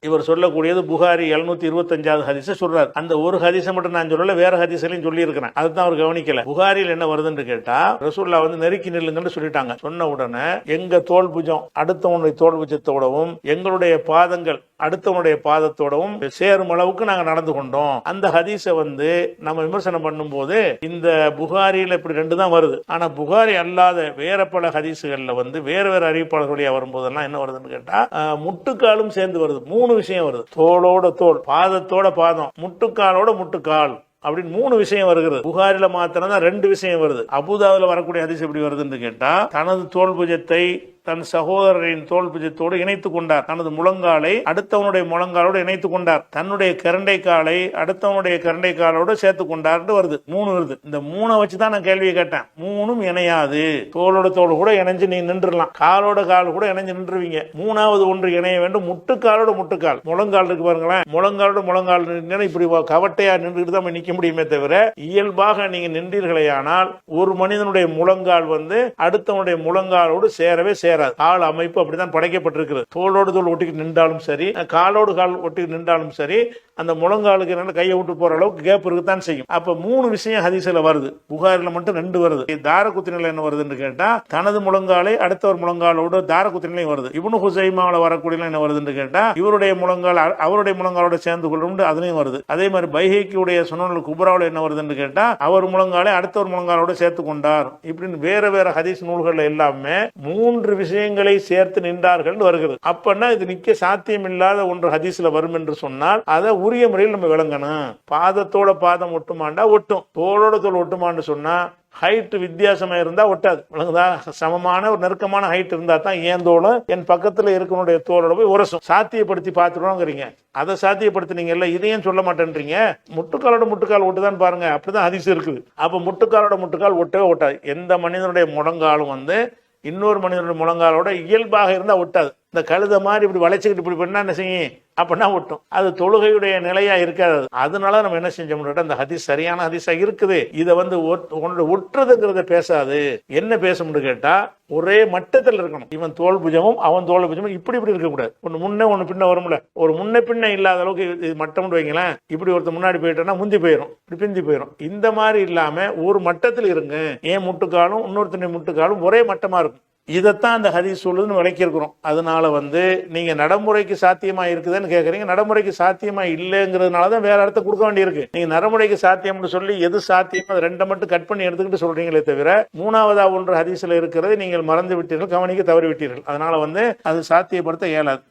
இவர் சொல்லக்கூடியது புகாரி 725வது ஹதீஸை சொல்றாரு. அந்த ஒரு ஹதீஸை மட்டும் நான் சொல்லல, வேற ஹதீஸ்லையும் சொல்லி இருக்கிறேன். அதுதான் அவர் கவனிக்கல. புகாரில் என்ன வருதுன்னு கேட்டா, ரசூல்லா நெருக்கி நில்லுங்கன்னு சொல்லிட்டாங்க. சொன்ன உடனே எங்க தோல் புஜம் அடுத்தவனுடைய தோல் புஜத்தோடவும் எங்களுடைய பாதங்கள் அடுத்தவனுடைய பாதத்தோடவும் சேரும் அளவுக்கு நாங்க நடந்து கொண்டோம். அந்த ஹதீஸை நம்ம விமர்சனம் பண்ணும் போது இந்த புகாரியில இப்படி ரெண்டு தான் வருது. ஆனா புகாரி அல்லாத வேற பல ஹதீஸுகள்ல வேற வேற அறிவிப்பாளர்களுடைய வரும்போதெல்லாம் என்ன வருதுன்னு கேட்டா, முட்டுக்காலும் சேர்ந்து வருது. 3 விஷயம் வருது. தோளோட தோல், பாதத்தோட பாதம், முட்டுக்காலோட முட்டுக்கால் அப்படின்னு 3 விஷயம் வருகிறது. புகாரில மாத்திரம் தான் 2 விஷயம் வருது. அபூதாவுல வரக்கூடிய ஹதீஸ் எப்படி வருதுன்னு கேட்டா, தனது தோல் புஜத்தை தன் சகோதரரின் தோல் புஜத்தோடு இணைத்துக் கொண்டார். தனது முழங்காலை அடுத்தவனுடைய முழங்காலோடு இணைத்துக் கொண்டார். தன்னுடைய கரண்டை காலை அடுத்தவனுடைய கரண்டை காலோடு சேர்த்து கொண்டார் வருது. 3 வருது. இந்த 3 வச்சுதான் நான் கேள்வியை கேட்டேன். 3ம் இணையாது. தோளோட தோல் கூட இணைஞ்சு நீ நின்றுலாம், காலோட கால் கூட இணைஞ்சு நின்றுவீங்க. 3வது ஒன்று இணைய வேண்டும். முட்டுக்காலோட முட்டுக்கால், முழங்கால் இருக்கு பாருங்களேன், முழங்காலோட முழங்கால் இப்படி கவட்டையா நின்றுட்டு தான் நிக்க முடியுமே தவிர, இயல்பாக நீங்க நின்றீர்களேயானால் ஒரு மனிதனுடைய முழங்கால் அடுத்தவனுடைய முழங்காலோடு சேரவே கால் அமைப்பு அப்படிதான் படைக்கப்பட்டிருக்கிறது. தோளோடு தோல் ஒட்டிக்கிட்டு நின்றாலும் சரி, காலோடு கால் ஒட்டிக்கிட்டு நின்றாலும் சரி, அந்த முழங்காலுக்கு கையை விட்டு போற அளவுக்கு கேப் இருக்குதான் செய்யும். அப்ப 3 விஷயம் ஹதீஸ்ல வருது. புகாரில மட்டும் 2 வருது. தாரகுத்தினில என்ன வருதுன்னு கேட்டா, தனது முழங்காலை அடுத்தவர் முழங்காலோடு தாரகுத்தினிலையும் வருது. இப்னு ஹுசைமாவுல வரக்கூடிய என்ன வருதுன்னு கேட்டா, இவருடைய முழங்கால் அவருடைய முழங்காலோட சேர்ந்து கொள்ளும் அதுலயும் வருது. அதே மாதிரி பைஹைக்கியுடைய சுனனுல் குப்ராவுல என்ன வருதுன்னு கேட்டா, அவர் முழங்காலை அடுத்தவர் முழங்காலோட சேர்த்து கொண்டார். இப்படின்னு வேற வேற ஹதீஸ் நூல்கள் எல்லாமே 3 விஷயங்களை சேர்த்து நின்றார்கள் வருகிறது. அப்பன்னா இது நிக்க சாத்தியம் இல்லாத ஒன்று ஹதீஸ்ல வரும் என்று சொன்னால் அதை உரிய முறையில் நம்ம விளங்கணும். பாதத்தோட பாதம் ஒட்டுமாண்டா ஒட்டும், தோளோட தோல் ஒட்டுமான்னு சொன்னா ஹைட் வித்தியாசமா இருந்தா ஒட்டாது. விளங்குதா? சமமான ஒரு நெருக்கமான ஹைட் இருந்தா தான் ஏன் தோளும் என் பக்கத்துல இருக்கனுடைய தோளோட போய் உரசும். சாத்தியப்படுத்தி பார்த்துருவோங்கிறீங்க, அதை சாத்தியப்படுத்தினீங்கல்ல, இதையும் சொல்ல மாட்டேன்றீங்க. முட்டுக்காலோட முட்டுக்கால் ஒட்டுதான் பாருங்க, அப்படிதான் ஹதீஸ் இருக்குது. அப்ப முட்டுக்காலோட முட்டுக்கால் ஒட்டவே ஒட்டாது. எந்த மனிதனுடைய முழங்காலும் இன்னொரு மனிதனுடைய முழங்காலோட இயல்பாக இருந்தா ஒட்டாது. இந்த கழுத மாதிரி இப்படி வளைச்சுக்கிட்டு இப்படி பண்ணா என்ன செய்யும்? அப்படின்னா ஒட்டும். அது தொழுகையுடைய நிலையா இருக்காது. அதனால நம்ம என்ன செஞ்சோம்னா, அந்த ஹதீஸ் சரியான ஹதீஸா இருக்குது. இதை ஒட்டுறதுங்கிறத பேசாது. என்ன பேசணும்னு கேட்டா, ஒரே மட்டத்தில் இருக்கணும். இவன் தோல் புஜமும் அவன் தோல் புஜமும் இப்படி இப்படி இருக்க கூடாது. ஒன்னு முன்ன ஒன்னு பின்ன வரும்ல, ஒரு முன்ன பின்ன இல்லாத அளவுக்கு இது மட்டம் வைங்களேன். இப்படி ஒருத்தர் முன்னாடி போயிட்டோம்னா முந்தி போயிடும், இப்படி பிந்தி போயிடும். இந்த மாதிரி இல்லாம ஒரு மட்டத்தில் இருங்க. ஏன் முட்டுக்காலும் இன்னொருத்தனை முட்டுக்காலும் ஒரே மட்டமா இருக்கும். இதைத்தான் அந்த ஹதீஸ் சொல்லுதுன்னு விளக்கியிருக்கிறோம். அதனால நீங்க நடைமுறைக்கு சாத்தியமா இருக்குதுன்னு கேட்குறீங்க. நடைமுறைக்கு சாத்தியமா இல்லைங்கிறதுனாலதான் வேற இடத்த கொடுக்க வேண்டியிருக்கு. நீங்க நடைமுறைக்கு சாத்தியம்னு சொல்லி எது சாத்தியம் அது 2 மட்டும் கட் பண்ணி எடுத்துக்கிட்டு சொல்றீங்களே தவிர, 3வதா ஒன்று ஹதீஸ்ல இருக்கிறது நீங்கள் மறந்து விட்டீர்கள், கவனிக்க தவறி விட்டீர்கள். அதனால அது சாத்தியப்படுத்த இயலாது.